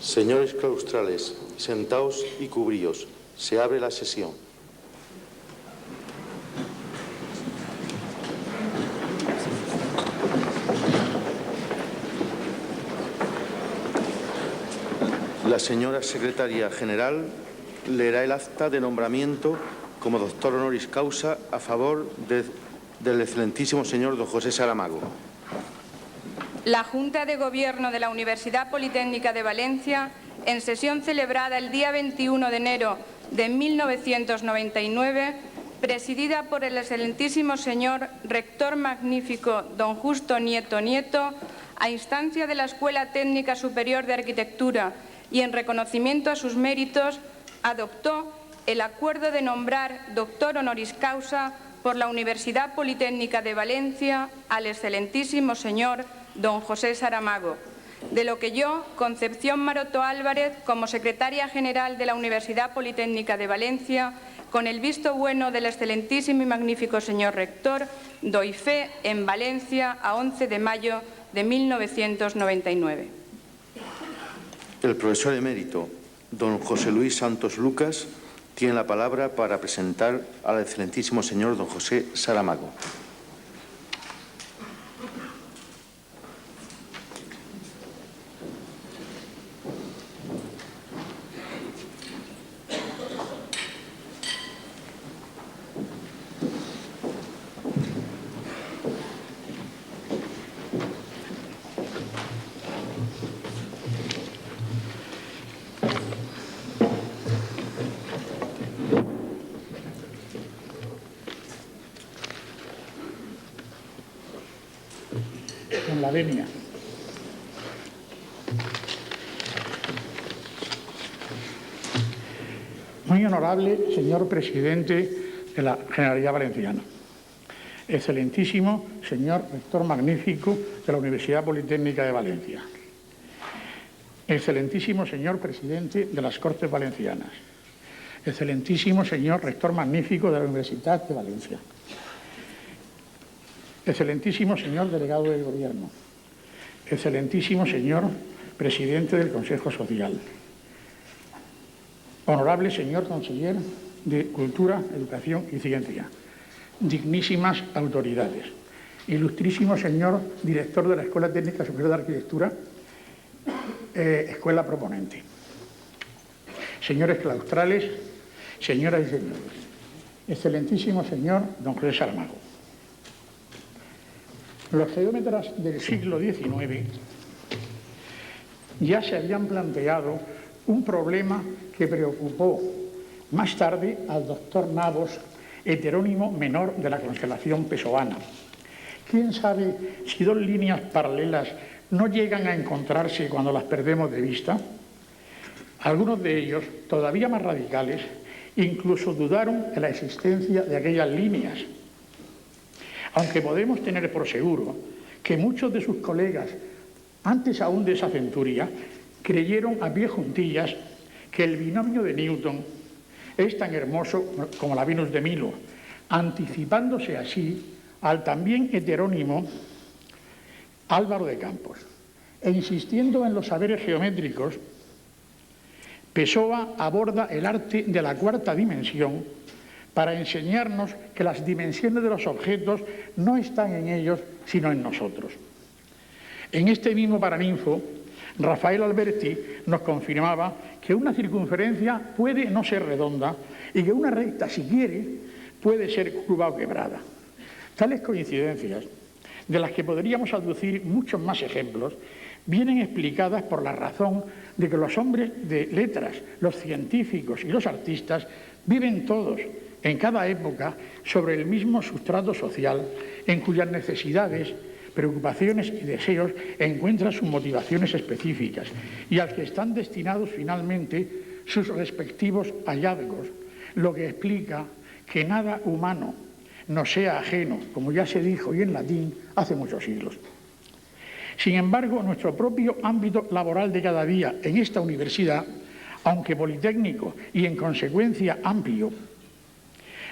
Señores claustrales, sentaos y cubríos. Se abre la sesión. La señora secretaria general leerá el acta de nombramiento como doctor honoris causa a favor del excelentísimo señor don José Saramago. La Junta de Gobierno de la Universidad Politécnica de Valencia, en sesión celebrada el día 21 de enero de 1999, presidida por el excelentísimo señor rector magnífico don Justo Nieto Nieto, a instancia de la Escuela Técnica Superior de Arquitectura y en reconocimiento a sus méritos, adoptó el acuerdo de nombrar doctor honoris causa por la Universidad Politécnica de Valencia al excelentísimo señor don José Saramago, de lo que yo, Concepción Maroto Álvarez, como secretaria general de la Universidad Politécnica de Valencia, con el visto bueno del excelentísimo y magnífico señor rector, doy fe en Valencia a 11 de mayo de 1999. El profesor emérito, don José Luis Santos Lucas, tiene la palabra para presentar al excelentísimo señor don José Saramago. En la venia. Muy honorable señor presidente de la Generalidad Valenciana, excelentísimo señor rector magnífico de la Universidad Politécnica de Valencia, excelentísimo señor presidente de las Cortes Valencianas, excelentísimo señor rector magnífico de la Universidad de Valencia, excelentísimo señor delegado del Gobierno, excelentísimo señor presidente del Consejo Social, honorable señor conseller de Cultura, Educación y Ciencia, dignísimas autoridades, ilustrísimo señor director de la Escuela Técnica Superior de Arquitectura, escuela proponente, señores claustrales, señoras y señores, excelentísimo señor don José Saramago. Los geómetras del siglo XIX ya se habían planteado un problema que preocupó más tarde al doctor Navos, heterónimo menor de la constelación pessoana. ¿Quién sabe si dos líneas paralelas no llegan a encontrarse cuando las perdemos de vista? Algunos de ellos, todavía más radicales, incluso dudaron de la existencia de aquellas líneas. Aunque podemos tener por seguro que muchos de sus colegas, antes aún de esa centuria, creyeron a pie juntillas que el binomio de Newton es tan hermoso como la Venus de Milo, anticipándose así al también heterónimo Álvaro de Campos. E insistiendo en los saberes geométricos, Pessoa aborda el arte de la cuarta dimensión para enseñarnos que las dimensiones de los objetos no están en ellos, sino en nosotros. En este mismo Paraninfo, Rafael Alberti nos confirmaba que una circunferencia puede no ser redonda y que una recta, si quiere, puede ser curva o quebrada. Tales coincidencias, de las que podríamos aducir muchos más ejemplos, vienen explicadas por la razón de que los hombres de letras, los científicos y los artistas viven todos, en cada época, sobre el mismo sustrato social, en cuyas necesidades, preocupaciones y deseos encuentran sus motivaciones específicas y al que están destinados finalmente sus respectivos hallazgos, lo que explica que nada humano nos sea ajeno, como ya se dijo y en latín hace muchos siglos. Sin embargo, nuestro propio ámbito laboral de cada día en esta universidad, aunque politécnico y en consecuencia amplio,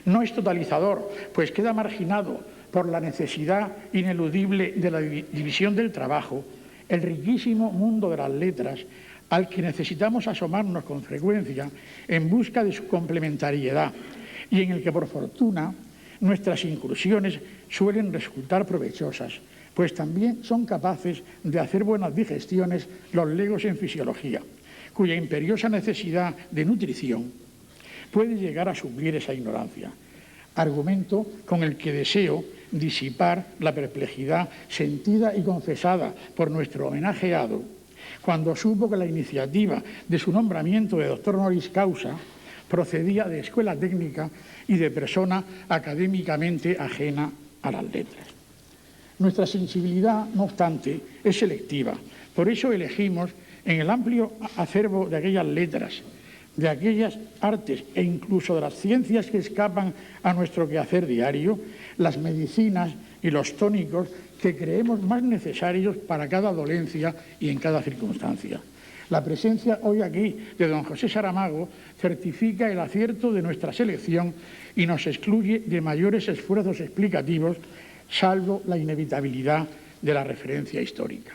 no es totalizador, pues queda marginado por la necesidad ineludible de la división del trabajo el riquísimo mundo de las letras al que necesitamos asomarnos con frecuencia en busca de su complementariedad y en el que, por fortuna, nuestras incursiones suelen resultar provechosas, pues también son capaces de hacer buenas digestiones los legos en fisiología, cuya imperiosa necesidad de nutrición puede llegar a suplir esa ignorancia, argumento con el que deseo disipar la perplejidad sentida y confesada por nuestro homenajeado cuando supo que la iniciativa de su nombramiento de doctor honoris causa procedía de escuela técnica y de persona académicamente ajena a las letras. Nuestra sensibilidad, no obstante, es selectiva. Por eso elegimos en el amplio acervo de aquellas letras, de aquellas artes e incluso de las ciencias que escapan a nuestro quehacer diario, las medicinas y los tónicos que creemos más necesarios para cada dolencia y en cada circunstancia. La presencia hoy aquí de don José Saramago certifica el acierto de nuestra selección y nos excluye de mayores esfuerzos explicativos, salvo la inevitabilidad de la referencia histórica.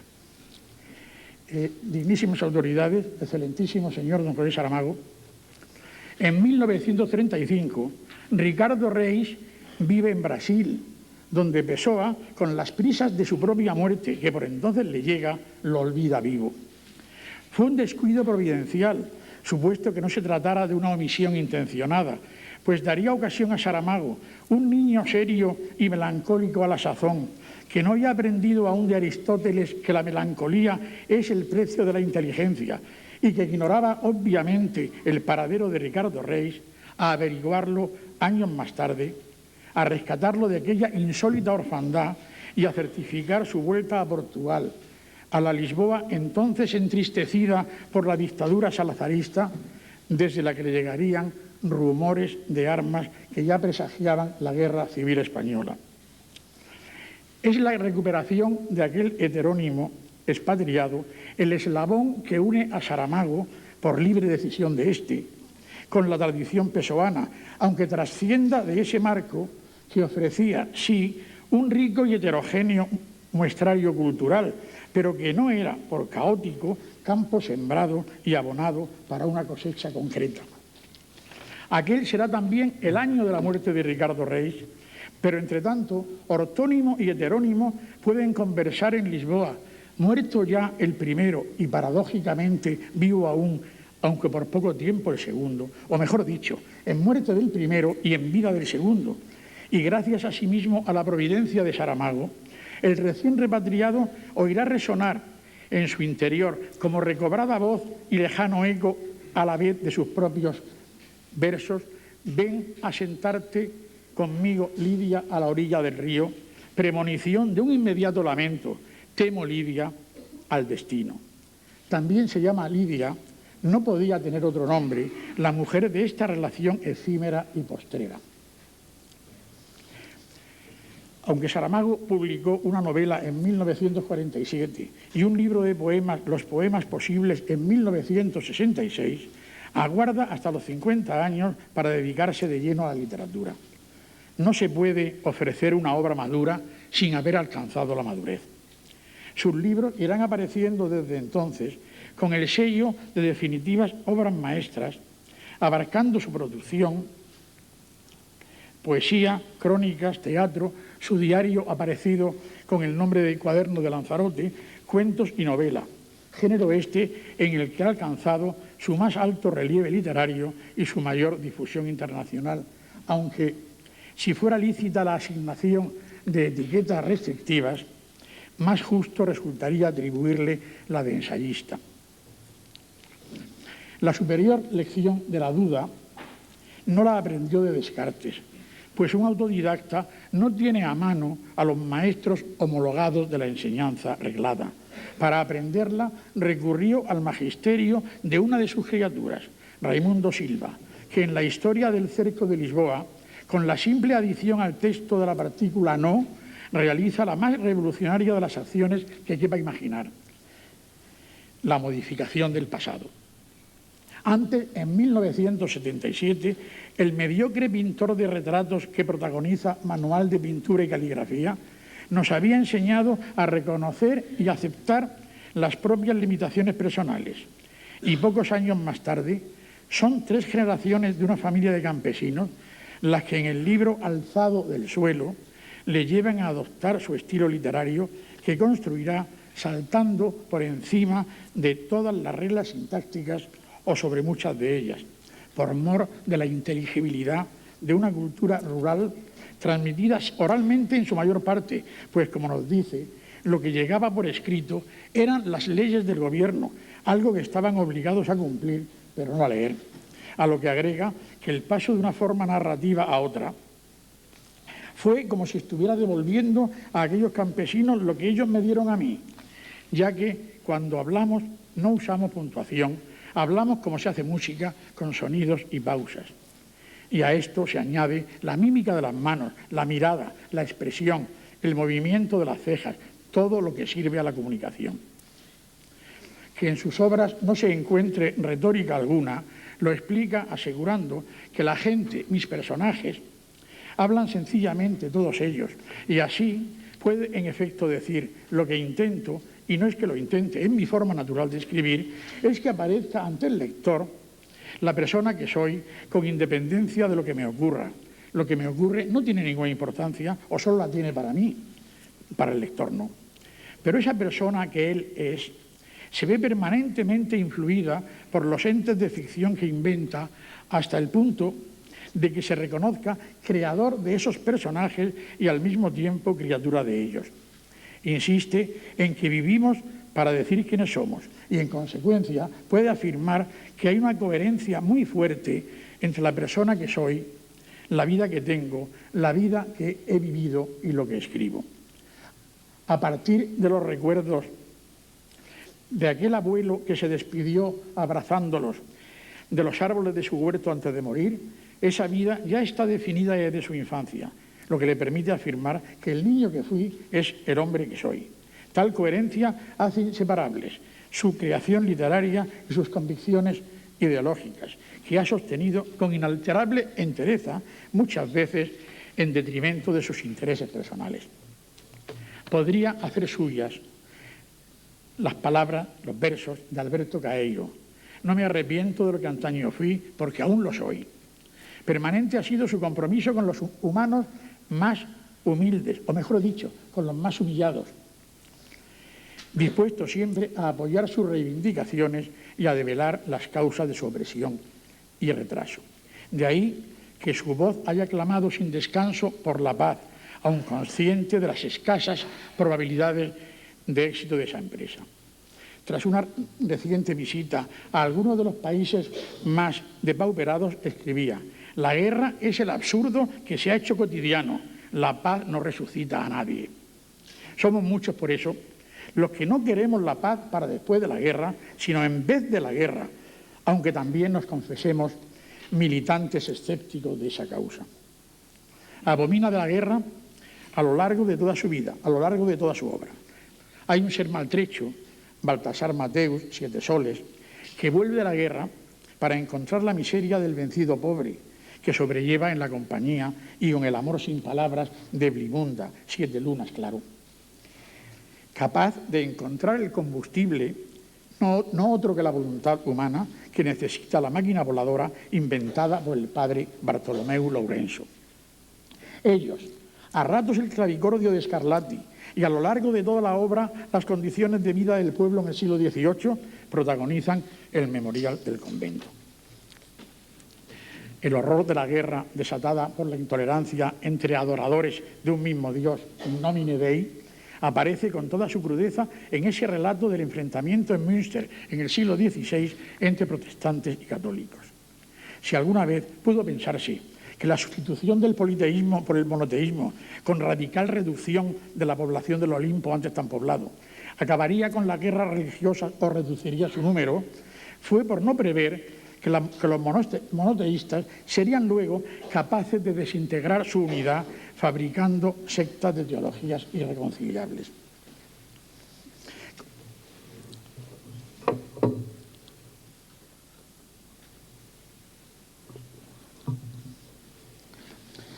Dignísimas autoridades, excelentísimo señor don José Saramago, en 1935 Ricardo Reis vive en Brasil, donde Pessoa, con las prisas de su propia muerte, que por entonces le llega, lo olvida vivo. Fue un descuido providencial, supuesto que no se tratara de una omisión intencionada, pues daría ocasión a Saramago, un niño serio y melancólico a la sazón, que no había aprendido aún de Aristóteles que la melancolía es el precio de la inteligencia y que ignoraba obviamente el paradero de Ricardo Reis, a averiguarlo años más tarde, a rescatarlo de aquella insólita orfandad y a certificar su vuelta a Portugal, a la Lisboa entonces entristecida por la dictadura salazarista, desde la que le llegarían rumores de armas que ya presagiaban la guerra civil española. Es la recuperación de aquel heterónimo expatriado el eslabón que une a Saramago, por libre decisión de éste, con la tradición pessoana, aunque trascienda de ese marco que ofrecía, sí, un rico y heterogéneo muestrario cultural, pero que no era, por caótico, campo sembrado y abonado para una cosecha concreta. Aquel será también el año de la muerte de Ricardo Reis, pero entre tanto, ortónimo y heterónimo pueden conversar en Lisboa, muerto ya el primero y paradójicamente vivo aún, aunque por poco tiempo el segundo, o mejor dicho, en muerte del primero y en vida del segundo. Y gracias asimismo a la providencia de Saramago, el recién repatriado oirá resonar en su interior como recobrada voz y lejano eco a la vez de sus propios versos: ven a sentarte conmigo, Lidia, a la orilla del río, premonición de un inmediato lamento, temo, Lidia, al destino. También se llama Lidia, no podía tener otro nombre, la mujer de esta relación efímera y postrera. Aunque Saramago publicó una novela en 1947 y un libro de poemas, Los poemas posibles, en 1966, aguarda hasta los 50 años para dedicarse de lleno a la literatura. No se puede ofrecer una obra madura sin haber alcanzado la madurez. Sus libros irán apareciendo desde entonces con el sello de definitivas obras maestras, abarcando su producción, poesía, crónicas, teatro, su diario aparecido con el nombre de Cuaderno de Lanzarote, cuentos y novela, género este en el que ha alcanzado su más alto relieve literario y su mayor difusión internacional, aunque, si fuera lícita la asignación de etiquetas restrictivas, más justo resultaría atribuirle la de ensayista. La superior lección de la duda no la aprendió de Descartes, pues un autodidacta no tiene a mano a los maestros homologados de la enseñanza reglada. Para aprenderla recurrió al magisterio de una de sus criaturas, Raimundo Silva, que en la historia del cerco de Lisboa, con la simple adición al texto de la partícula no, realiza la más revolucionaria de las acciones que quepa imaginar: la modificación del pasado. Antes, en 1977, el mediocre pintor de retratos que protagoniza Manual de Pintura y Caligrafía nos había enseñado a reconocer y aceptar las propias limitaciones personales y pocos años más tarde son 3 generaciones de una familia de campesinos las que en el libro Alzado del suelo le llevan a adoptar su estilo literario que construirá saltando por encima de todas las reglas sintácticas o sobre muchas de ellas, por mor de la inteligibilidad de una cultura rural transmitida oralmente en su mayor parte, pues como nos dice, lo que llegaba por escrito eran las leyes del gobierno, algo que estaban obligados a cumplir, pero no a leer. A lo que agrega que el paso de una forma narrativa a otra fue como si estuviera devolviendo a aquellos campesinos lo que ellos me dieron a mí, ya que cuando hablamos no usamos puntuación, hablamos como se hace música, con sonidos y pausas. Y a esto se añade la mímica de las manos, la mirada, la expresión, el movimiento de las cejas, todo lo que sirve a la comunicación. Que en sus obras no se encuentre retórica alguna, lo explica asegurando que la gente, mis personajes, hablan sencillamente todos ellos, y así puede en efecto decir lo que intento, y no es que lo intente, es mi forma natural de escribir, es que aparezca ante el lector la persona que soy con independencia de lo que me ocurra. Lo que me ocurre no tiene ninguna importancia o solo la tiene para mí, para el lector no. Pero esa persona que él es se ve permanentemente influida por los entes de ficción que inventa hasta el punto de que se reconozca creador de esos personajes y al mismo tiempo criatura de ellos. Insiste en que vivimos para decir quiénes somos y en consecuencia puede afirmar que hay una coherencia muy fuerte entre la persona que soy, la vida que tengo, la vida que he vivido y lo que escribo. A partir de los recuerdos de aquel abuelo que se despidió abrazándolos, de los árboles de su huerto antes de morir, esa vida ya está definida desde su infancia, lo que le permite afirmar que el niño que fui es el hombre que soy. Tal coherencia hace inseparables su creación literaria y sus convicciones ideológicas, que ha sostenido con inalterable entereza, muchas veces en detrimento de sus intereses personales. Podría hacer suyas las palabras, los versos de Alberto Caeiro. No me arrepiento de lo que antaño fui, porque aún lo soy. Permanente ha sido su compromiso con los humanos más humildes, o mejor dicho, con los más humillados, dispuesto siempre a apoyar sus reivindicaciones y a develar las causas de su opresión y retraso. De ahí que su voz haya clamado sin descanso por la paz, aun consciente de las escasas probabilidades de éxito de esa empresa. Tras una reciente visita a algunos de los países más depauperados, escribía: la guerra es el absurdo que se ha hecho cotidiano, la paz no resucita a nadie. Somos muchos por eso los que no queremos la paz para después de la guerra, sino en vez de la guerra, aunque también nos confesemos militantes escépticos de esa causa. Abomina de la guerra a lo largo de toda su vida, a lo largo de toda su obra. Hay un ser maltrecho, Baltasar Mateus, 7 soles, que vuelve de la guerra para encontrar la miseria del vencido pobre, que sobrelleva en la compañía y con el amor sin palabras de Blimunda, 7 lunas, claro. Capaz de encontrar el combustible, no otro que la voluntad humana, que necesita la máquina voladora inventada por el padre Bartolomeu Lourenço. Ellos, a ratos el clavicordio de Scarlatti y a lo largo de toda la obra las condiciones de vida del pueblo en el siglo XVIII, protagonizan el memorial del convento. El horror de la guerra desatada por la intolerancia entre adoradores de un mismo Dios, in nomine Dei, aparece con toda su crudeza en ese relato del enfrentamiento en Münster en el siglo XVI entre protestantes y católicos. Si alguna vez pudo pensarse que la sustitución del politeísmo por el monoteísmo, con radical reducción de la población del Olimpo antes tan poblado, acabaría con la guerra religiosa o reduciría su número, fue por no prever que los monoteístas serían luego capaces de desintegrar su unidad fabricando sectas de teologías irreconciliables.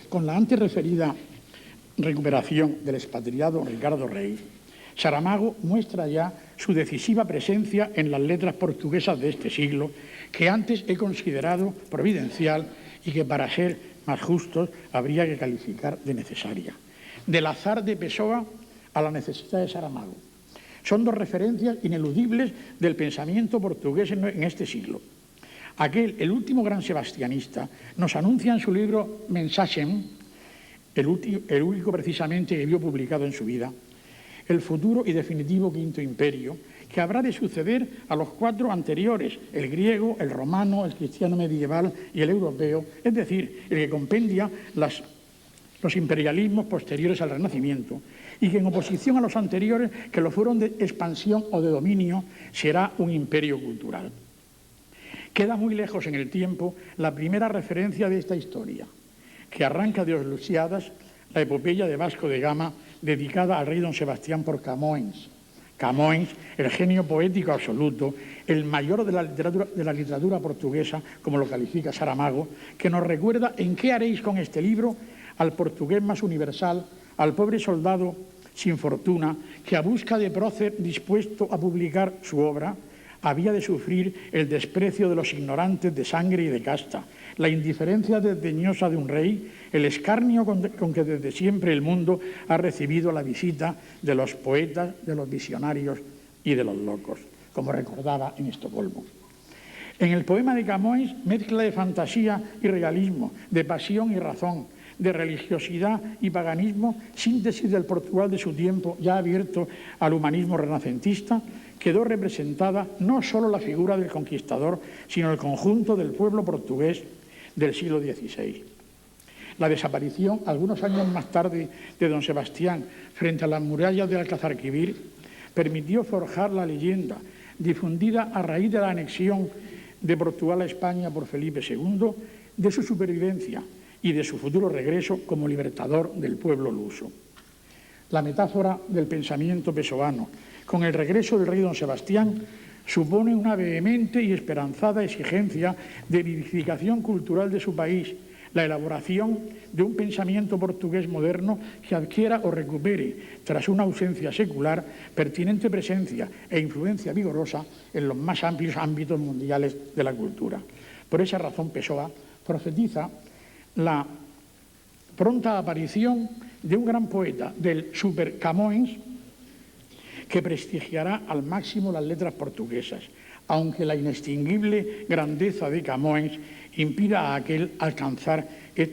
Con la antes referida recuperación del expatriado Ricardo Rey, Saramago muestra ya su decisiva presencia en las letras portuguesas de este siglo, que antes he considerado providencial y que, para ser más justos, habría que calificar de necesaria. Del azar de Pessoa a la necesidad de Saramago. Son dos referencias ineludibles del pensamiento portugués en este siglo. El último gran sebastianista, nos anuncia en su libro Mensaxen, el único precisamente que vio publicado en su vida, el futuro y definitivo quinto imperio, que habrá de suceder a los 4 anteriores, el griego, el romano, el cristiano medieval y el europeo, es decir, el que compendia los imperialismos posteriores al Renacimiento, y que en oposición a los anteriores, que lo fueron de expansión o de dominio, será un imperio cultural. Queda muy lejos en el tiempo la primera referencia de esta historia, que arranca de Os Lusíadas, la epopeya de Vasco de Gama, dedicada al rey don Sebastián por Camões. Camões, el genio poético absoluto, el mayor de la literatura portuguesa, como lo califica Saramago, que nos recuerda en qué haréis con este libro al portugués más universal, al pobre soldado sin fortuna, que a busca de prócer dispuesto a publicar su obra, había de sufrir el desprecio de los ignorantes de sangre y de casta, la indiferencia desdeñosa de un rey, el escarnio con que desde siempre el mundo ha recibido la visita de los poetas, de los visionarios y de los locos, como recordaba en Estocolmo. En el poema de Camões, mezcla de fantasía y realismo, de pasión y razón, de religiosidad y paganismo, síntesis del Portugal de su tiempo, ya abierto al humanismo renacentista, quedó representada no solo la figura del conquistador, sino el conjunto del pueblo portugués del siglo XVI. La desaparición, algunos años más tarde, de don Sebastián frente a las murallas de Alcazarquivir, permitió forjar la leyenda, difundida a raíz de la anexión de Portugal a España por Felipe II, de su supervivencia y de su futuro regreso como libertador del pueblo luso. La metáfora del pensamiento pessoano, con el regreso del rey don Sebastián, supone una vehemente y esperanzada exigencia de vivificación cultural de su país, la elaboración de un pensamiento portugués moderno que adquiera o recupere, tras una ausencia secular, pertinente presencia e influencia vigorosa en los más amplios ámbitos mundiales de la cultura. Por esa razón, Pessoa profetiza la pronta aparición de un gran poeta, del Super Camões, que prestigiará al máximo las letras portuguesas, aunque la inextinguible grandeza de Camões impida a aquel alcanzar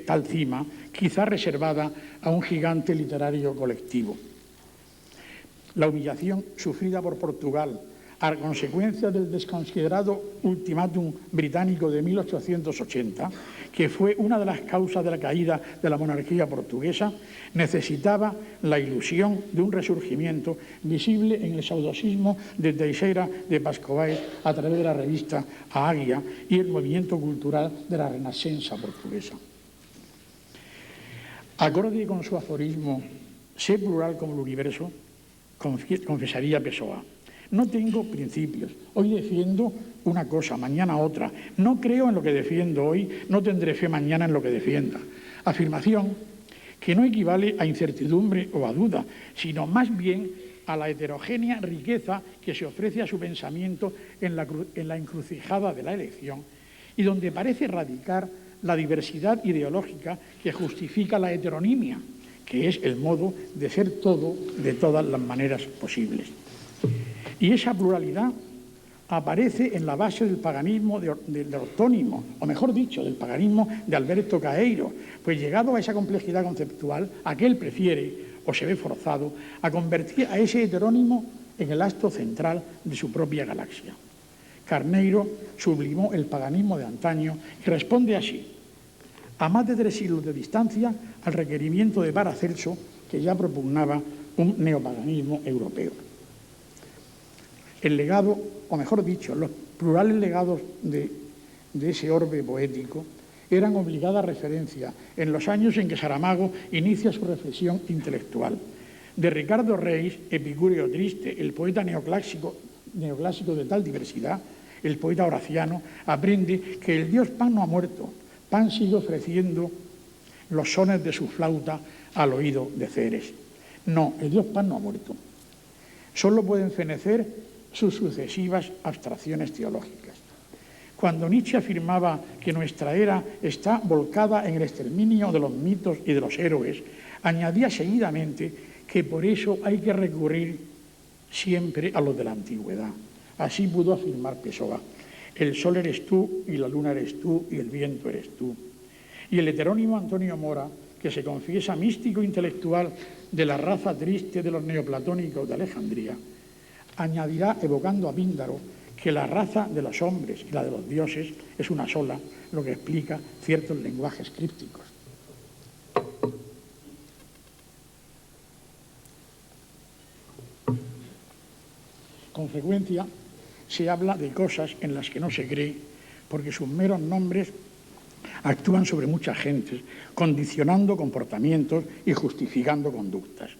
tal cima, quizá reservada a un gigante literario colectivo. La humillación sufrida por Portugal a consecuencia del desconsiderado ultimátum británico de 1880, que fue una de las causas de la caída de la monarquía portuguesa, necesitaba la ilusión de un resurgimiento visible en el saudosismo de Teixeira de Pascoal a través de la revista A Águia y el movimiento cultural de la Renascença portuguesa. Acorde con su aforismo, sé plural como el universo, confesaría Pessoa: no tengo principios. Hoy defiendo una cosa, mañana otra. No creo en lo que defiendo hoy, no tendré fe mañana en lo que defienda. Afirmación que no equivale a incertidumbre o a duda, sino más bien a la heterogénea riqueza que se ofrece a su pensamiento en la encrucijada de la elección y donde parece radicar la diversidad ideológica que justifica la heteronimia, que es el modo de ser todo de todas las maneras posibles. Y esa pluralidad aparece en la base del paganismo del ortónimo, o mejor dicho, del paganismo de Alberto Caeiro, pues llegado a esa complejidad conceptual, aquel prefiere, o se ve forzado, a convertir a ese heterónimo en el astro central de su propia galaxia. Carneiro sublimó el paganismo de antaño y responde así: a más de 3 siglos de distancia, al requerimiento de Paracelso, que ya propugnaba un neopaganismo europeo. El legado, o mejor dicho, los plurales legados de ese orbe poético eran obligada referencia en los años en que Saramago inicia su reflexión intelectual. De Ricardo Reis, epicúreo triste, el poeta neoclásico de tal diversidad, el poeta horaciano, aprende que el dios Pan no ha muerto, Pan sigue ofreciendo los sones de su flauta al oído de Ceres. No, el dios Pan no ha muerto. Solo pueden fenecer sus sucesivas abstracciones teológicas. Cuando Nietzsche afirmaba que nuestra era está volcada en el exterminio de los mitos y de los héroes, añadía seguidamente que por eso hay que recurrir siempre a los de la antigüedad. Así pudo afirmar Pessoa: el sol eres tú y la luna eres tú y el viento eres tú. Y el heterónimo Antonio Mora, que se confiesa místico intelectual de la raza triste de los neoplatónicos de Alejandría, añadirá, evocando a Píndaro, que la raza de los hombres y la de los dioses es una sola, lo que explica ciertos lenguajes crípticos. Con frecuencia se habla de cosas en las que no se cree, porque sus meros nombres actúan sobre muchas gentes, condicionando comportamientos y justificando conductas.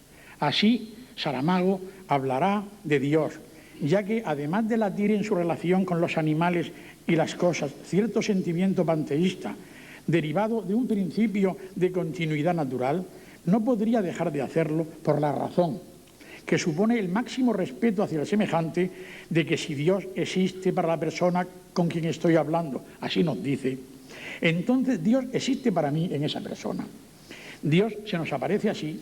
Así, Saramago hablará de Dios, ya que además de latir en su relación con los animales y las cosas cierto sentimiento panteísta, derivado de un principio de continuidad natural, no podría dejar de hacerlo por la razón, que supone el máximo respeto hacia el semejante, de que si Dios existe para la persona con quien estoy hablando, así nos dice, entonces Dios existe para mí en esa persona. Dios se nos aparece así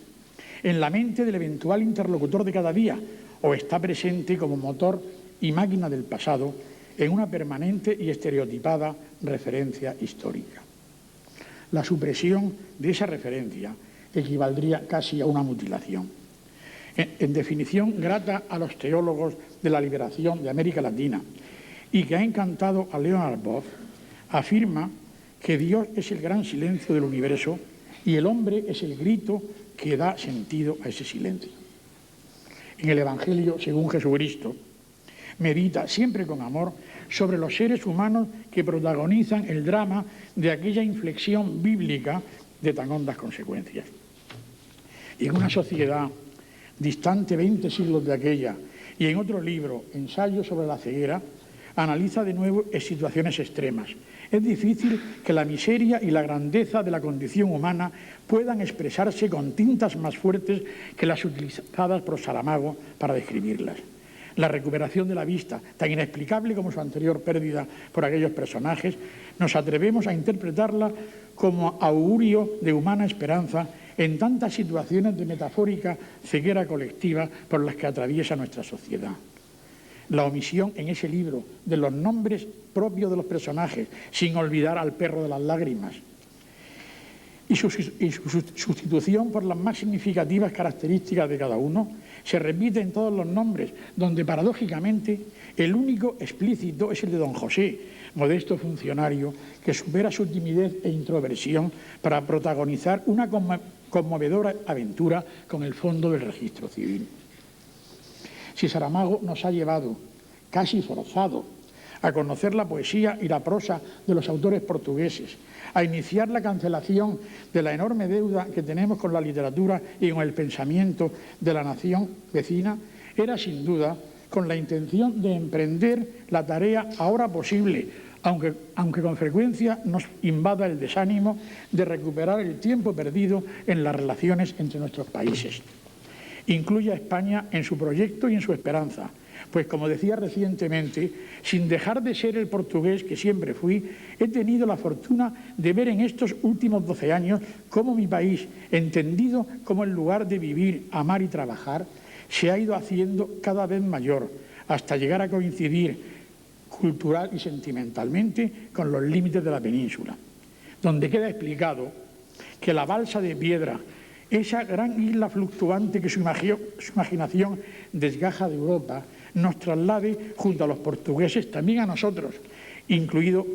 en la mente del eventual interlocutor de cada día, o está presente como motor y máquina del pasado en una permanente y estereotipada referencia histórica. La supresión de esa referencia equivaldría casi a una mutilación. En definición grata a los teólogos de la liberación de América Latina y que ha encantado a Leonard Boff, afirma que Dios es el gran silencio del universo y el hombre es el grito que da sentido a ese silencio. En el Evangelio según Jesucristo, medita siempre con amor sobre los seres humanos que protagonizan el drama de aquella inflexión bíblica de tan hondas consecuencias. Y en una sociedad distante 20 siglos de aquella, y en otro libro, Ensayo sobre la ceguera, analiza de nuevo situaciones extremas. Es difícil que la miseria y la grandeza de la condición humana puedan expresarse con tintas más fuertes que las utilizadas por Saramago para describirlas. La recuperación de la vista, tan inexplicable como su anterior pérdida por aquellos personajes, nos atrevemos a interpretarla como augurio de humana esperanza en tantas situaciones de metafórica ceguera colectiva por las que atraviesa nuestra sociedad. La omisión en ese libro de los nombres propios de los personajes, sin olvidar al perro de las lágrimas, y su sustitución por las más significativas características de cada uno, se repite en todos los nombres, donde paradójicamente el único explícito es el de don José, modesto funcionario que supera su timidez e introversión para protagonizar una conmovedora aventura con el fondo del registro civil. Si Saramago nos ha llevado, casi forzado, a conocer la poesía y la prosa de los autores portugueses, a iniciar la cancelación de la enorme deuda que tenemos con la literatura y con el pensamiento de la nación vecina, era sin duda con la intención de emprender la tarea ahora posible, aunque con frecuencia nos invada el desánimo de recuperar el tiempo perdido en las relaciones entre nuestros países. Incluye a España en su proyecto y en su esperanza, pues como decía recientemente, sin dejar de ser el portugués que siempre fui, he tenido la fortuna de ver en estos últimos 12 años cómo mi país, entendido como el lugar de vivir, amar y trabajar, se ha ido haciendo cada vez mayor, hasta llegar a coincidir cultural y sentimentalmente con los límites de la península, donde queda explicado que la balsa de piedra, esa gran isla fluctuante que su imaginación desgaja de Europa, nos traslade junto a los portugueses también a nosotros, incluido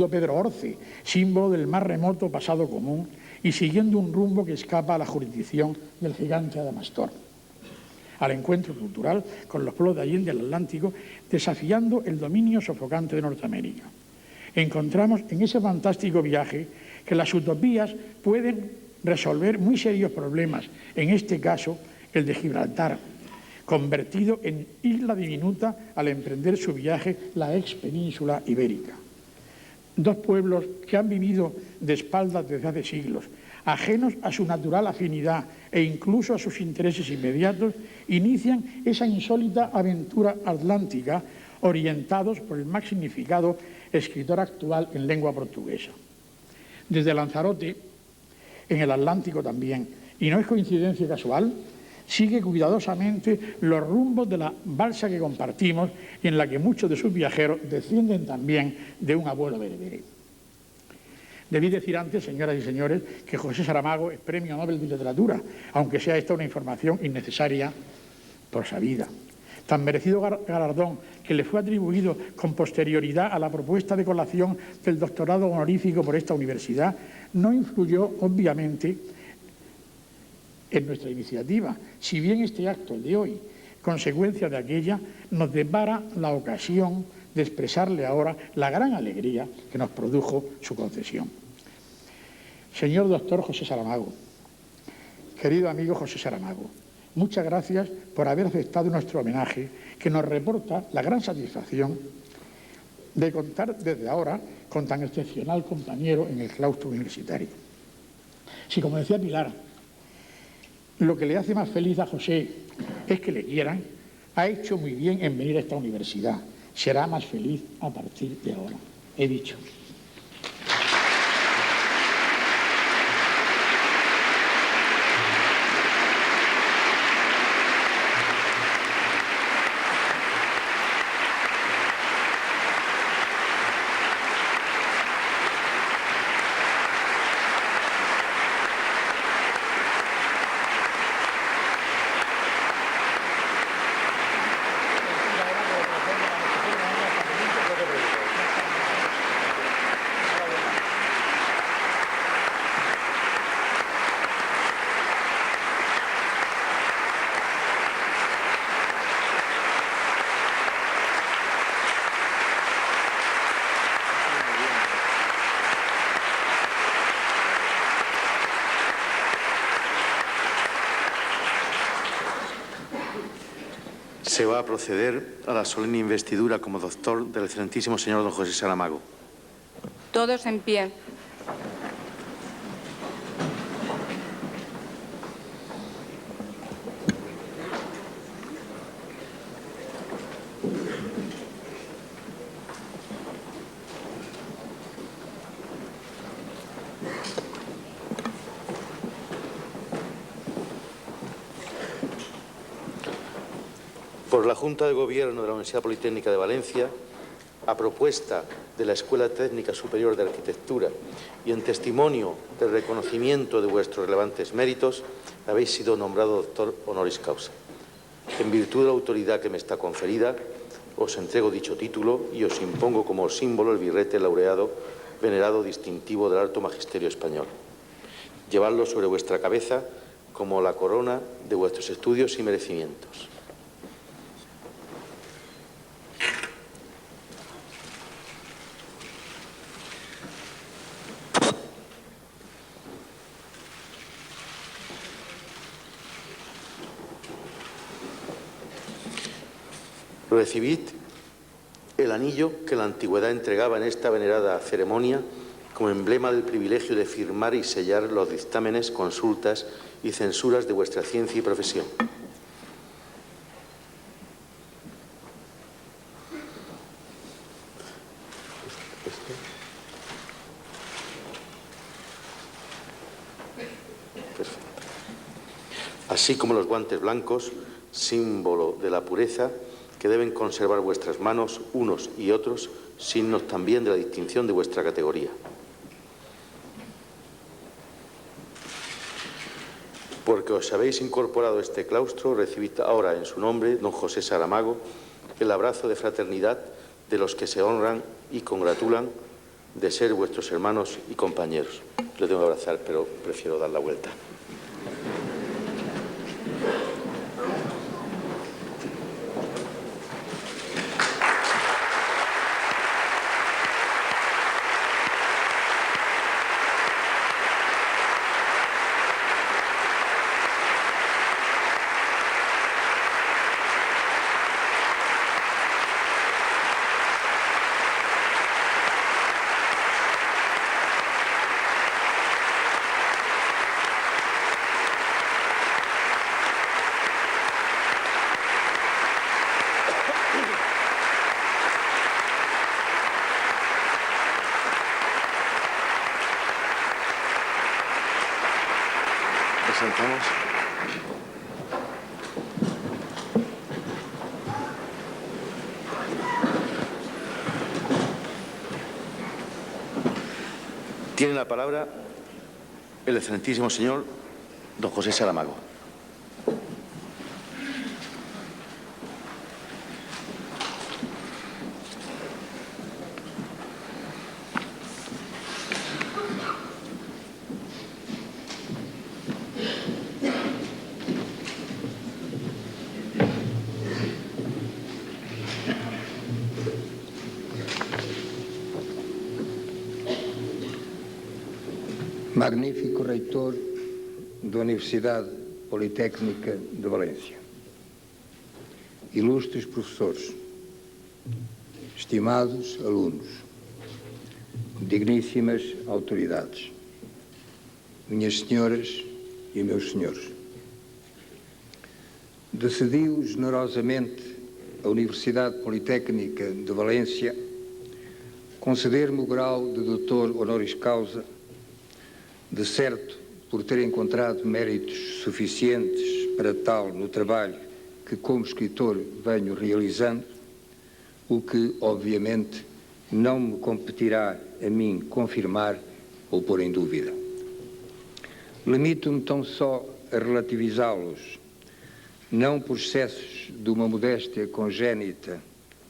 Pedro Orce, símbolo del más remoto pasado común y siguiendo un rumbo que escapa a la jurisdicción del gigante Adamastor, al encuentro cultural con los pueblos de allende el Atlántico, desafiando el dominio sofocante de Norteamérica. Encontramos en ese fantástico viaje que las utopías pueden resolver muy serios problemas, en este caso el de Gibraltar, convertido en isla diminuta al emprender su viaje la ex península ibérica. Dos pueblos que han vivido de espaldas desde hace siglos, ajenos a su natural afinidad e incluso a sus intereses inmediatos, inician esa insólita aventura atlántica orientados por el más significado escritor actual en lengua portuguesa. Desde Lanzarote, en el Atlántico también, y no es coincidencia casual, sigue cuidadosamente los rumbos de la balsa que compartimos y en la que muchos de sus viajeros descienden también de un abuelo bereber. Debí decir antes, señoras y señores, que José Saramago es Premio Nobel de Literatura, aunque sea esta una información innecesaria por sa vida. Tan merecido galardón que le fue atribuido con posterioridad a la propuesta de colación del doctorado honorífico por esta universidad no influyó, obviamente, en nuestra iniciativa, si bien este acto, el de hoy, consecuencia de aquella, nos depara la ocasión de expresarle ahora la gran alegría que nos produjo su concesión. Señor doctor José Saramago, querido amigo José Saramago, muchas gracias por haber aceptado nuestro homenaje, que nos reporta la gran satisfacción de contar desde ahora con tan excepcional compañero en el claustro universitario. Si, como decía Pilar, lo que le hace más feliz a José es que le quieran, ha hecho muy bien en venir a esta universidad. Será más feliz a partir de ahora. He dicho. Se va a proceder a la solemne investidura como doctor del excelentísimo señor don José Saramago. Todos en pie. Por la Junta de Gobierno de la Universidad Politécnica de Valencia, a propuesta de la Escuela Técnica Superior de Arquitectura y en testimonio del reconocimiento de vuestros relevantes méritos, habéis sido nombrado doctor honoris causa. En virtud de la autoridad que me está conferida, os entrego dicho título y os impongo como símbolo el birrete laureado, venerado distintivo del Alto Magisterio Español. Llevadlo sobre vuestra cabeza como la corona de vuestros estudios y merecimientos. Recibid el anillo que la antigüedad entregaba en esta venerada ceremonia como emblema del privilegio de firmar y sellar los dictámenes, consultas y censuras de vuestra ciencia y profesión. Perfecto. Así como los guantes blancos, símbolo de la pureza, que deben conservar vuestras manos unos y otros, signos también de la distinción de vuestra categoría. Porque os habéis incorporado a este claustro, recibid ahora en su nombre, don José Saramago, el abrazo de fraternidad de los que se honran y congratulan de ser vuestros hermanos y compañeros. Le tengo que abrazar, pero prefiero dar la vuelta. sentamos. Tiene la palabra el excelentísimo señor don José Saramago. Magnífico reitor da Universidade Politécnica de Valência, ilustres professores, estimados alunos, digníssimas autoridades, minhas senhoras e meus senhores, decidiu generosamente a Universidade Politécnica de Valência conceder-me o grau de doutor honoris causa, de certo por ter encontrado méritos suficientes para tal no trabalho que como escritor venho realizando, o que obviamente não me competirá a mim confirmar ou pôr em dúvida. Limito-me tão só a relativizá-los, não por excessos de uma modéstia congénita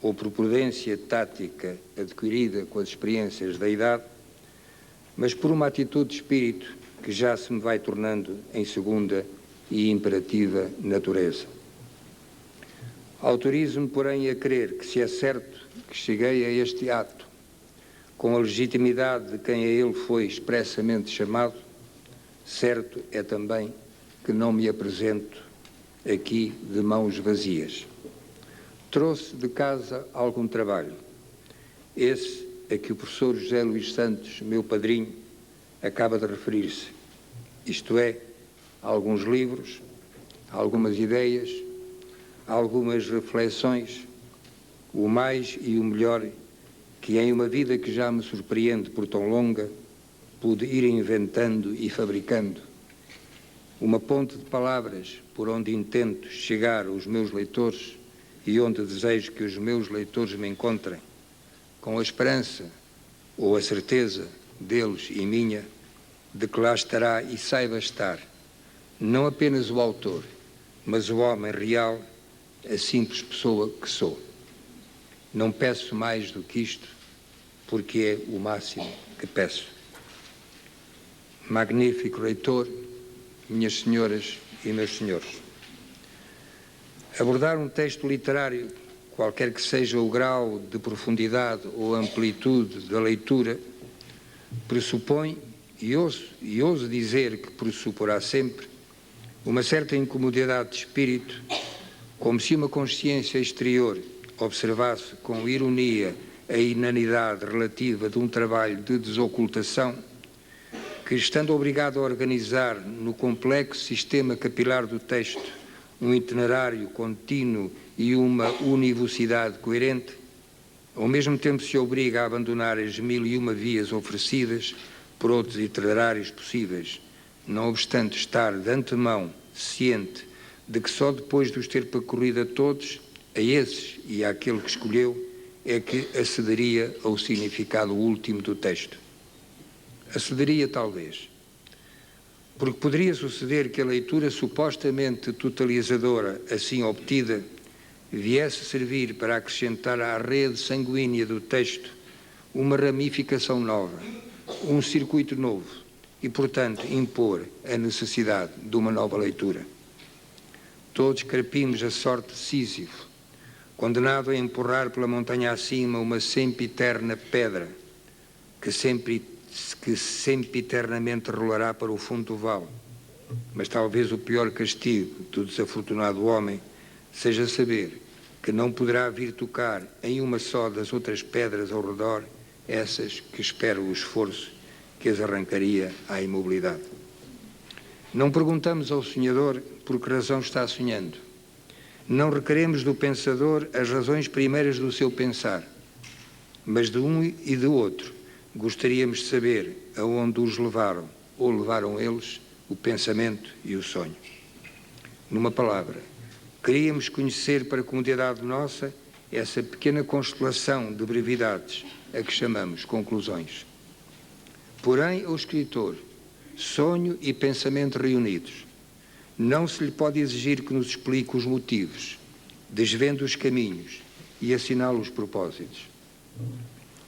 ou por prudência tática adquirida com as experiências da idade, mas por uma atitude de espírito que já se me vai tornando em segunda e imperativa natureza. Autorizo-me, porém, a crer que, se é certo que cheguei a este ato com a legitimidade de quem a ele foi expressamente chamado, certo é também que não me apresento aqui de mãos vazias. Trouxe de casa algum trabalho, esse a que o professor José Luís Santos, meu padrinho, acaba de referir-se, isto é, alguns livros, algumas ideias, algumas reflexões, o mais e o melhor que em uma vida que já me surpreende por tão longa, pude ir inventando e fabricando. Uma ponte de palavras por onde intento chegar aos meus leitores e onde desejo que os meus leitores me encontrem, com a esperança ou a certeza deles e minha de que lá estará e saiba estar não apenas o autor, mas o homem real, a simples pessoa que sou. Não peço mais do que isto, porque é o máximo que peço. Magnífico reitor, minhas senhoras e meus senhores, abordar um texto literário, qualquer que seja o grau de profundidade ou amplitude da leitura, pressupõe, e ouso dizer que pressuporá sempre, uma certa incomodidade de espírito, como se uma consciência exterior observasse com ironia a inanidade relativa de um trabalho de desocultação que, estando obrigado a organizar no complexo sistema capilar do texto um itinerário contínuo e uma univocidade coerente, ao mesmo tempo se obriga a abandonar as 1001 vias oferecidas por outros itinerários possíveis, não obstante estar de antemão ciente de que só depois de os ter percorrido a todos, a esses e àquele que escolheu, é que acederia ao significado último do texto. Acederia talvez, porque poderia suceder que a leitura supostamente totalizadora assim obtida viesse servir para acrescentar à rede sanguínea do texto uma ramificação nova, um circuito novo e, portanto, impor a necessidade de uma nova leitura. Todos carpimos a sorte de Sísifo, condenado a empurrar pela montanha acima uma sempiterna pedra que sempiternamente rolará para o fundo do vale. Mas talvez o pior castigo do desafortunado homem seja saber que não poderá vir tocar em uma só das outras pedras ao redor, essas que esperam o esforço que as arrancaria à imobilidade. Não perguntamos ao sonhador por que razão está sonhando. Não requeremos do pensador as razões primeiras do seu pensar, mas de um e do outro gostaríamos de saber aonde os levaram, ou levaram eles, o pensamento e o sonho. Numa palavra, queríamos conhecer para a comunidade nossa essa pequena constelação de brevidades a que chamamos conclusões. Porém, ao escritor, sonho e pensamento reunidos, não se lhe pode exigir que nos explique os motivos, desvende os caminhos e assinale os propósitos.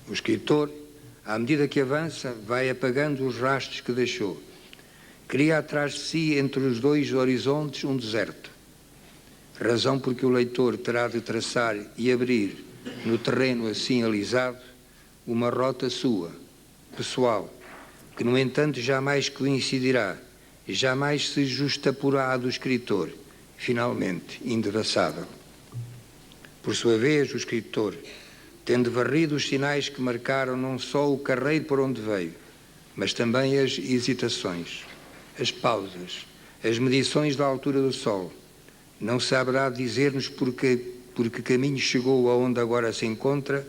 O escritor, à medida que avança, vai apagando os rastros que deixou. Cria atrás de si, entre os dois horizontes, um deserto. Razão porque o leitor terá de traçar e abrir, no terreno assim alisado, uma rota sua, pessoal, que, no entanto, jamais coincidirá, jamais se justaporá à do escritor, finalmente indevassável. Por sua vez, o escritor, tendo varrido os sinais que marcaram não só o carreiro por onde veio, mas também as hesitações, as pausas, as medições da altura do sol, não saberá dizer-nos por que caminho chegou aonde agora se encontra,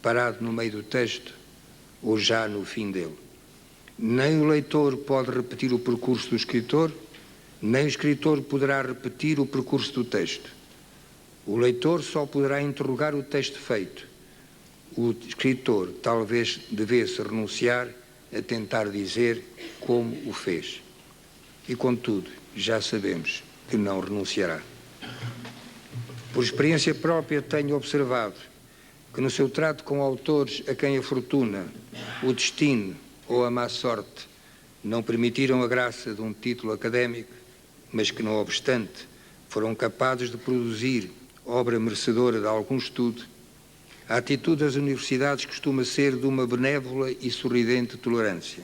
parado no meio do texto, ou já no fim dele. Nem o leitor pode repetir o percurso do escritor, nem o escritor poderá repetir o percurso do texto. O leitor só poderá interrogar o texto feito. O escritor talvez devesse renunciar a tentar dizer como o fez. E, contudo, já sabemos que não renunciará. Por experiência própria tenho observado que no seu trato com autores a quem a fortuna, o destino ou a má sorte não permitiram a graça de um título académico, mas que, não obstante, foram capazes de produzir obra merecedora de algum estudo, a atitude das universidades costuma ser de uma benévola e sorridente tolerância,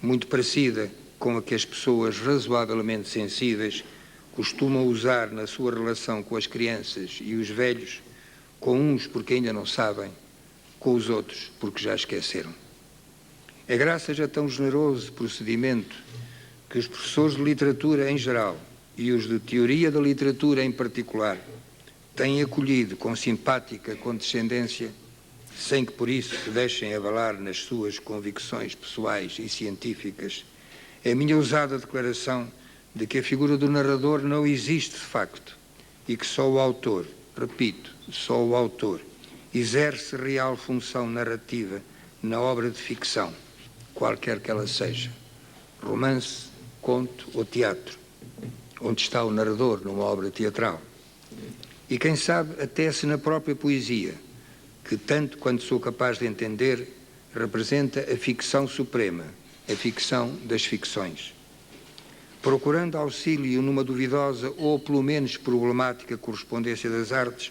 muito parecida com a que as pessoas razoavelmente sensíveis costumam usar na sua relação com as crianças e os velhos, com uns porque ainda não sabem, com os outros porque já esqueceram. É graças a tão generoso procedimento que os professores de literatura em geral e os de teoria da literatura em particular têm acolhido com simpática condescendência, sem que por isso se deixem abalar nas suas convicções pessoais e científicas, a minha ousada declaração de que a figura do narrador não existe de facto e que só o autor, repito, só o autor, exerce real função narrativa na obra de ficção, qualquer que ela seja, romance, conto ou teatro, onde está o narrador numa obra teatral. E quem sabe até se na própria poesia, que tanto quanto sou capaz de entender, representa a ficção suprema, a ficção das ficções. Procurando auxílio numa duvidosa ou pelo menos problemática correspondência das artes,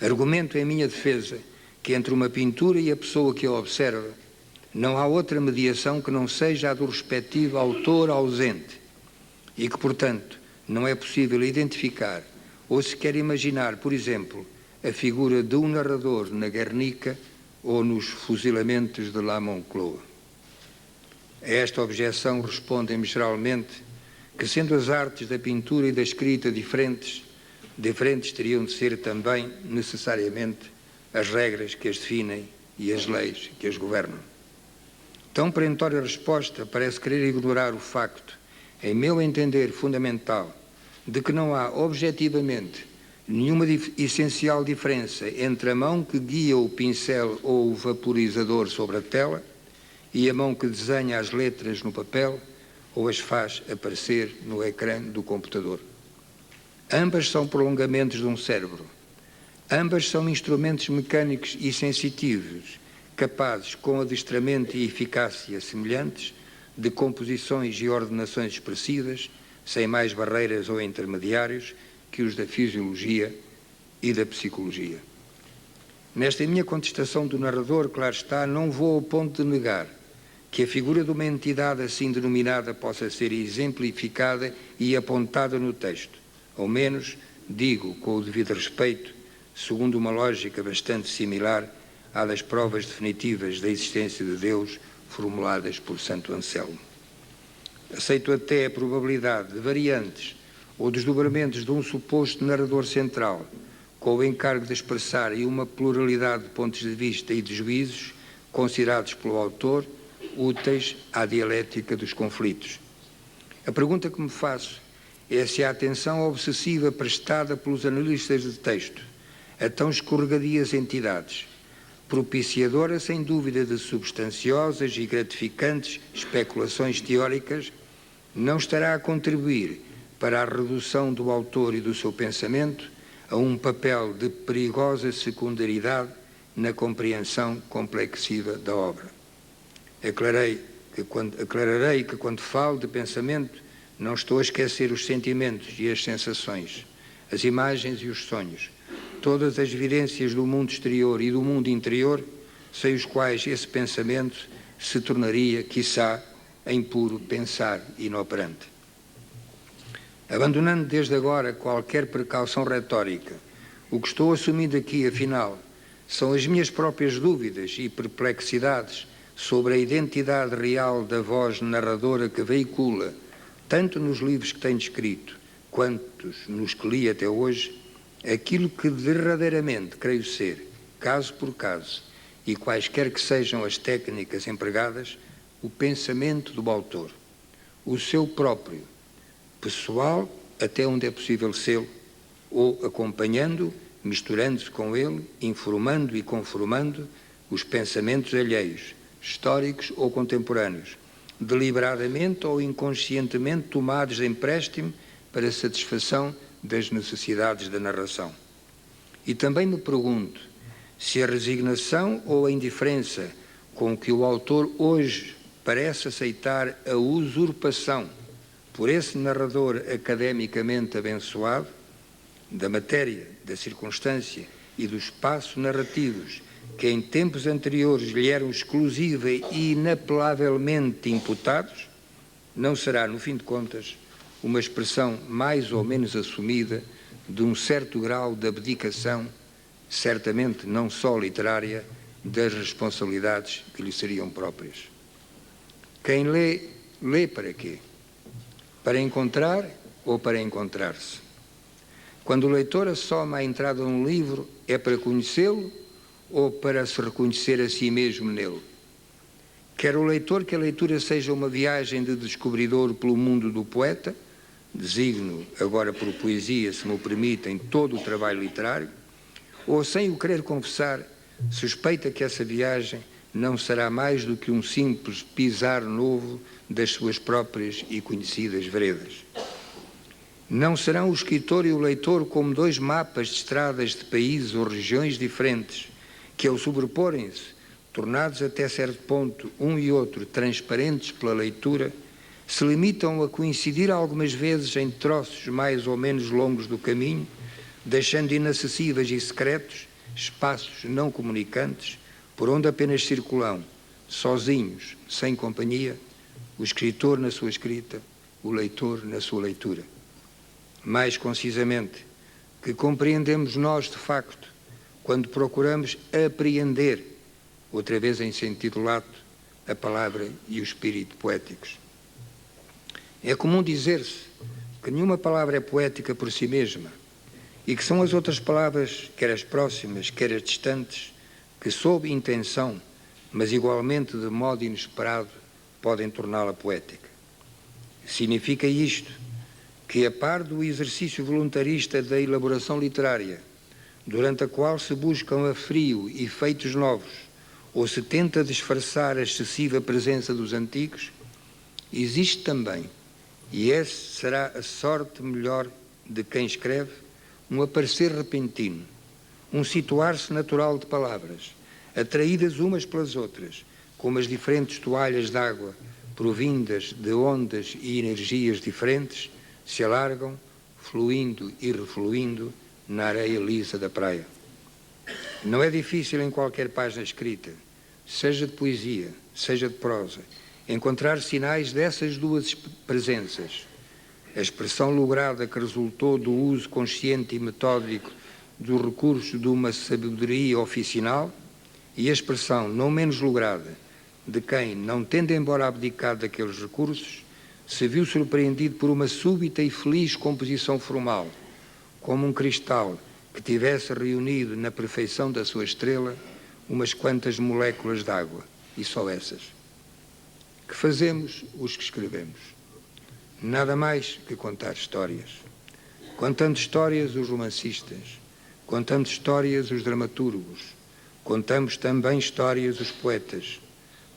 argumento em minha defesa que entre uma pintura e a pessoa que a observa não há outra mediação que não seja a do respectivo autor ausente e que, portanto, não é possível identificar ou sequer imaginar, por exemplo, a figura de um narrador na Guernica ou nos fuzilamentos de La Moncloa. A esta objeção respondem-me geralmente que, sendo as artes da pintura e da escrita diferentes teriam de ser também, necessariamente, as regras que as definem e as leis que as governam. Tão perentória resposta parece querer ignorar o facto, em meu entender fundamental, de que não há, objetivamente, nenhuma essencial diferença entre a mão que guia o pincel ou o vaporizador sobre a tela e a mão que desenha as letras no papel ou as faz aparecer no ecrã do computador. Ambas são prolongamentos de um cérebro. Ambas são instrumentos mecânicos e sensitivos, capazes, com adestramento e eficácia semelhantes, de composições e ordenações expressivas, sem mais barreiras ou intermediários que os da fisiologia e da psicologia. Nesta minha contestação do narrador, claro está, não vou ao ponto de negar que a figura de uma entidade assim denominada possa ser exemplificada e apontada no texto, ao menos, digo com o devido respeito, segundo uma lógica bastante similar à das provas definitivas da existência de Deus formuladas por Santo Anselmo. Aceito até a probabilidade de variantes ou desdobramentos de um suposto narrador central, com o encargo de expressar em uma pluralidade de pontos de vista e de juízos, considerados pelo autor úteis à dialética dos conflitos, A pergunta que me faço é se a atenção obsessiva prestada pelos analistas de texto a tão escorregadias entidades, propiciadora sem dúvida de substanciosas e gratificantes especulações teóricas, não estará a contribuir para a redução do autor e do seu pensamento a um papel de perigosa secundaridade na compreensão complexiva da obra. Aclararei que quando falo de pensamento não estou a esquecer os sentimentos e as sensações, as imagens e os sonhos, todas as evidências do mundo exterior e do mundo interior, sem os quais esse pensamento se tornaria, quiçá, em puro pensar inoperante. Abandonando desde agora qualquer precaução retórica, o que estou assumindo aqui, afinal, são as minhas próprias dúvidas e perplexidades sobre a identidade real da voz narradora que veicula, tanto nos livros que tenho escrito, quanto nos que li até hoje, aquilo que verdadeiramente creio ser, caso por caso, e quaisquer que sejam as técnicas empregadas, o pensamento do autor, o seu próprio, pessoal, até onde é possível sê-lo, ou acompanhando, misturando-se com ele, informando e conformando os pensamentos alheios, históricos ou contemporâneos, deliberadamente ou inconscientemente tomados de empréstimo para satisfação das necessidades da narração. E também me pergunto se a resignação ou a indiferença com que o autor hoje parece aceitar a usurpação por esse narrador academicamente abençoado da matéria, da circunstância e do espaço narrativos que em tempos anteriores lhe eram exclusiva e inapelavelmente imputados, não será, no fim de contas, uma expressão mais ou menos assumida de um certo grau de abdicação, certamente não só literária, das responsabilidades que lhe seriam próprias. Quem lê, lê para quê? Para encontrar ou para encontrar-se? Quando o leitor assoma a entrada de um livro, é para conhecê-lo ou para se reconhecer a si mesmo nele? Quer o leitor que a leitura seja uma viagem de descobridor pelo mundo do poeta, designo agora por poesia, se me o permitem, todo o trabalho literário, ou sem o querer confessar, suspeita que essa viagem não será mais do que um simples pisar novo das suas próprias e conhecidas veredas. Não serão o escritor e o leitor como dois mapas de estradas de países ou regiões diferentes, que ao sobreporem-se, tornados até certo ponto um e outro transparentes pela leitura, se limitam a coincidir algumas vezes em troços mais ou menos longos do caminho, deixando inacessíveis e secretos espaços não comunicantes por onde apenas circulam, sozinhos, sem companhia, o escritor na sua escrita, o leitor na sua leitura. Mais concisamente, que compreendemos nós de facto quando procuramos apreender, outra vez em sentido lato, a palavra e o espírito poéticos. É comum dizer-se que nenhuma palavra é poética por si mesma e que são as outras palavras, quer as próximas, quer as distantes, que sob intenção, mas igualmente de modo inesperado, podem torná-la poética. Significa isto que, a par do exercício voluntarista da elaboração literária, durante a qual se buscam a frio efeitos novos ou se tenta disfarçar a excessiva presença dos antigos, existe também, e essa será a sorte melhor de quem escreve, um aparecer repentino, um situar-se natural de palavras, atraídas umas pelas outras, como as diferentes toalhas de água, provindas de ondas e energias diferentes, se alargam, fluindo e refluindo na areia lisa da praia. Não é difícil em qualquer página escrita, seja de poesia, seja de prosa, encontrar sinais dessas duas presenças. A expressão lograda que resultou do uso consciente e metódico do recurso de uma sabedoria oficinal e a expressão não menos lograda de quem, não tendo embora abdicado daqueles recursos, se viu surpreendido por uma súbita e feliz composição formal, como um cristal que tivesse reunido na perfeição da sua estrela umas quantas moléculas de água, e só essas. Que fazemos os que escrevemos? nada mais que contar histórias. Contando histórias os romancistas, contando histórias os dramaturgos, contamos também histórias os poetas.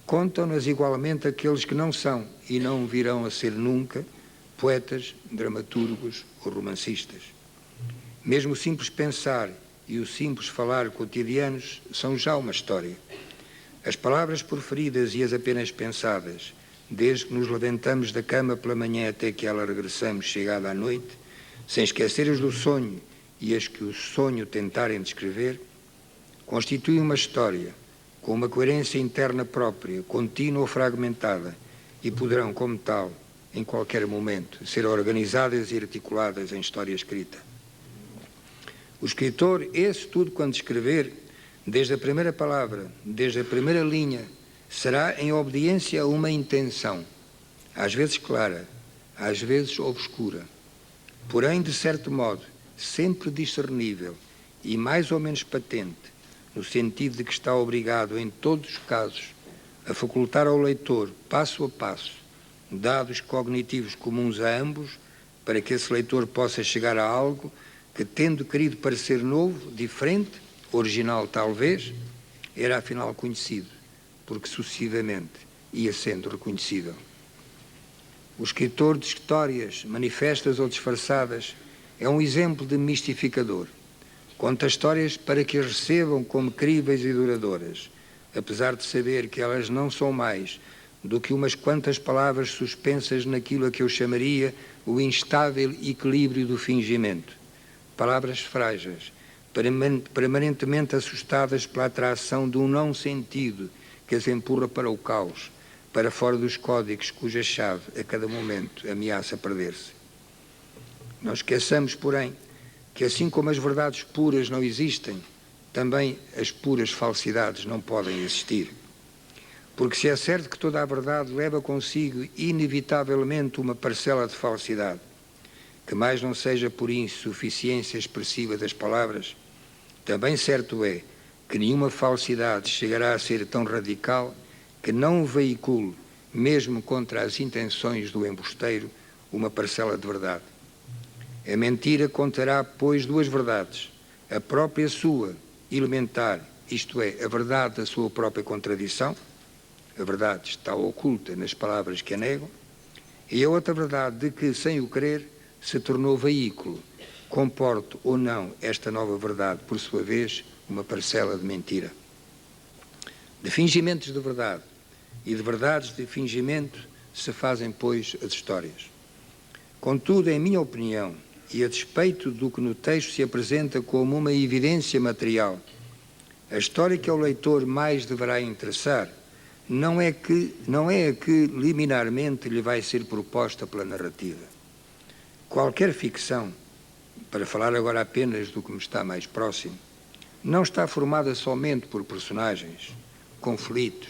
Contam-nas igualmente aqueles que não são e não virão a ser nunca poetas, dramaturgos ou romancistas. Mesmo o simples pensar e o simples falar cotidianos são já uma história. As palavras proferidas e as apenas pensadas, desde que nos levantamos da cama pela manhã até que ela regressamos chegada à noite, sem esquecer as do sonho e as que o sonho tentarem descrever, constituem uma história com uma coerência interna própria, contínua ou fragmentada, e poderão, como tal, em qualquer momento, ser organizadas e articuladas em história escrita. O escritor, esse tudo quando escrever, desde a primeira palavra, desde a primeira linha, será em obediência a uma intenção, às vezes clara, às vezes obscura, porém, de certo modo, sempre discernível e mais ou menos patente, no sentido de que está obrigado, em todos os casos, a facultar ao leitor, passo a passo, dados cognitivos comuns a ambos, para que esse leitor possa chegar a algo que, tendo querido parecer novo, diferente, original talvez, era afinal conhecido, porque sucessivamente ia sendo reconhecível. O escritor de histórias, manifestas ou disfarçadas, é um exemplo de mistificador. Conta histórias para que as recebam como críveis e duradouras, apesar de saber que elas não são mais do que umas quantas palavras suspensas naquilo a que eu chamaria o instável equilíbrio do fingimento. Palavras frágeis, permanentemente assustadas pela atração de um não sentido que as empurra para o caos, para fora dos códigos cuja chave a cada momento ameaça perder-se. Não esqueçamos, porém, que assim como as verdades puras não existem, também as puras falsidades não podem existir. Porque se é certo que toda a verdade leva consigo inevitavelmente uma parcela de falsidade, que mais não seja por insuficiência expressiva das palavras, também certo é que nenhuma falsidade chegará a ser tão radical que não veicule, mesmo contra as intenções do embusteiro, uma parcela de verdade. A mentira conterá, pois, duas verdades, a própria sua, elementar, isto é, a verdade da sua própria contradição, a verdade está oculta nas palavras que a negam, e a outra verdade de que, sem o querer, se tornou veículo, comporte ou não esta nova verdade, por sua vez, uma parcela de mentira. De fingimentos de verdade e de verdades de fingimento se fazem, pois, as histórias. Contudo, em minha opinião, e a despeito do que no texto se apresenta como uma evidência material, a história que ao leitor mais deverá interessar não é a que liminarmente lhe vai ser proposta pela narrativa. Qualquer ficção, para falar agora apenas do que me está mais próximo, não está formada somente por personagens, conflitos,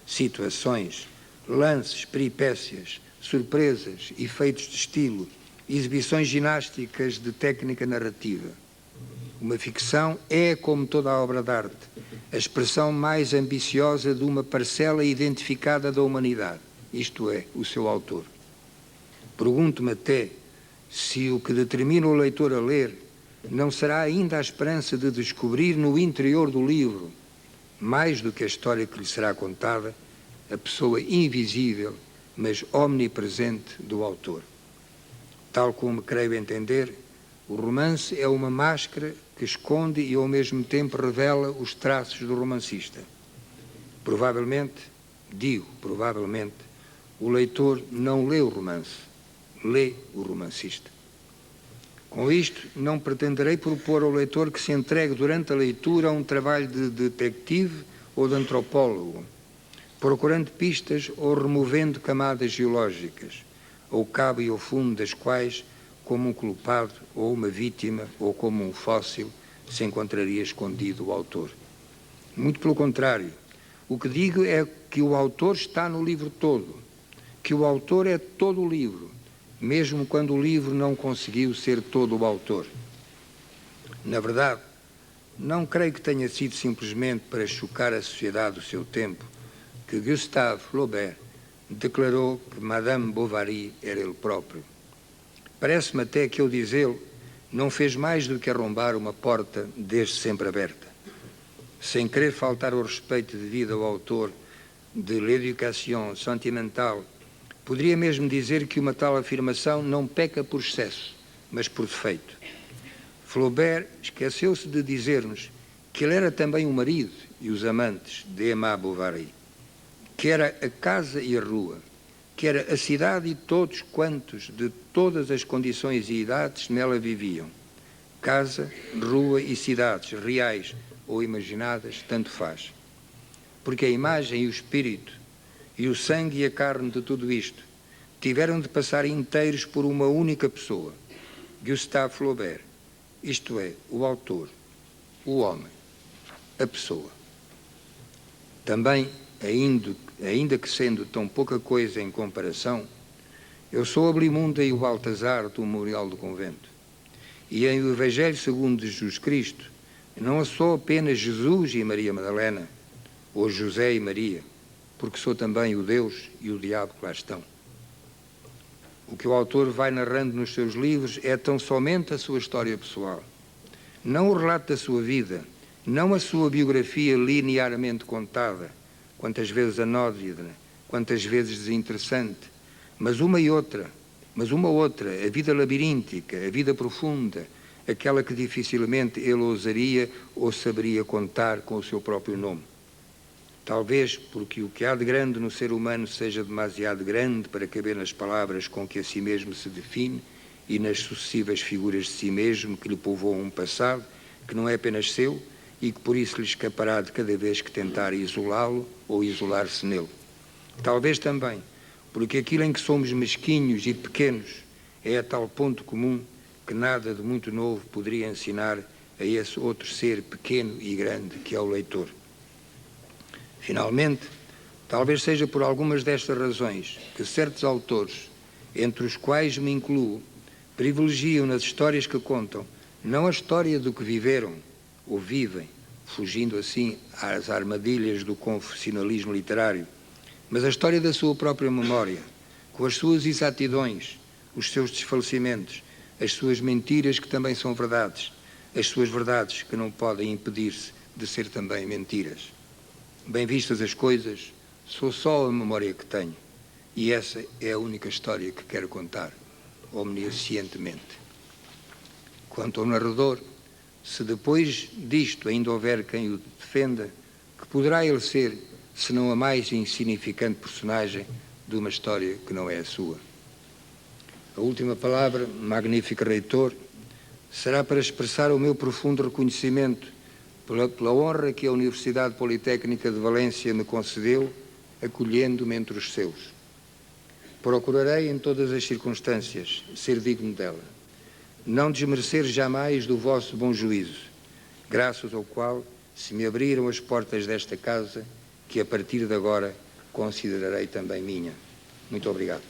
situações, lances, peripécias, surpresas, efeitos de estilo, exibições ginásticas de técnica narrativa. Uma ficção é, como toda a obra de arte, a expressão mais ambiciosa de uma parcela identificada da humanidade, isto é, o seu autor. Pergunto-me até se o que determina o leitor a ler não será ainda a esperança de descobrir no interior do livro, mais do que a história que lhe será contada, a pessoa invisível, mas omnipresente do autor. Tal como creio entender, o romance é uma máscara que esconde e ao mesmo tempo revela os traços do romancista. Provavelmente, o leitor não lê o romance, lê o romancista. Com isto, não pretenderei propor ao leitor que se entregue durante a leitura a um trabalho de detetive ou de antropólogo, procurando pistas ou removendo camadas geológicas, ao cabo e ao fundo das quais, como um culpado ou uma vítima ou como um fóssil, se encontraria escondido o autor. Muito pelo contrário, o que digo é que o autor está no livro todo, que o autor é todo o livro, mesmo quando o livro não conseguiu ser todo o autor. Na verdade, não creio que tenha sido simplesmente para chocar a sociedade do seu tempo que Gustave Flaubert declarou que Madame Bovary era ele próprio. Parece-me até que, ao dizê-lo, não fez mais do que arrombar uma porta desde sempre aberta. Sem querer faltar ao respeito devido ao autor de L'Éducation Sentimentale, poderia mesmo dizer que uma tal afirmação não peca por excesso, mas por defeito. Flaubert esqueceu-se de dizer-nos que ele era também o marido e os amantes de Emma Bovary, que era a casa e a rua, que era a cidade e todos quantos, de todas as condições e idades, nela viviam. Casa, rua e cidades, reais ou imaginadas, tanto faz. Porque a imagem e o espírito, e o sangue e a carne de tudo isto, tiveram de passar inteiros por uma única pessoa, Gustave Flaubert, isto é, o autor, o homem, a pessoa. Também, ainda que sendo tão pouca coisa em comparação, eu sou a Blimunda e o Baltazar do Memorial do Convento. E em o Evangelho segundo Jesus Cristo, não sou apenas Jesus e Maria Madalena, ou José e Maria, porque sou também o Deus e o diabo que lá estão. O que o autor vai narrando nos seus livros é tão somente a sua história pessoal, não o relato da sua vida, não a sua biografia linearmente contada, quantas vezes anódida, quantas vezes desinteressante, mas uma outra, a vida labiríntica, a vida profunda, aquela que dificilmente ele ousaria ou saberia contar com o seu próprio nome. Talvez porque o que há de grande no ser humano seja demasiado grande para caber nas palavras com que a si mesmo se define e nas sucessivas figuras de si mesmo que lhe povoam um passado que não é apenas seu e que por isso lhe escapará de cada vez que tentar isolá-lo ou isolar-se nele. Talvez também porque aquilo em que somos mesquinhos e pequenos é a tal ponto comum que nada de muito novo poderia ensinar a esse outro ser pequeno e grande que é o leitor. Finalmente, talvez seja por algumas destas razões que certos autores, entre os quais me incluo, privilegiam nas histórias que contam não a história do que viveram ou vivem, fugindo assim às armadilhas do confessionalismo literário, mas a história da sua própria memória, com as suas exatidões, os seus desfalecimentos, as suas mentiras que também são verdades, as suas verdades que não podem impedir-se de ser também mentiras. Bem vistas as coisas, sou só a memória que tenho, e essa é a única história que quero contar, omniscientemente. Quanto ao narrador, se depois disto ainda houver quem o defenda, que poderá ele ser, se não a mais insignificante personagem de uma história que não é a sua? A última palavra, magnífico reitor, será para expressar o meu profundo reconhecimento pela honra que a Universidade Politécnica de Valência me concedeu, acolhendo-me entre os seus. Procurarei, em todas as circunstâncias, ser digno dela, não desmerecer jamais do vosso bom juízo, graças ao qual se me abriram as portas desta casa, que a partir de agora considerarei também minha. Muito obrigado.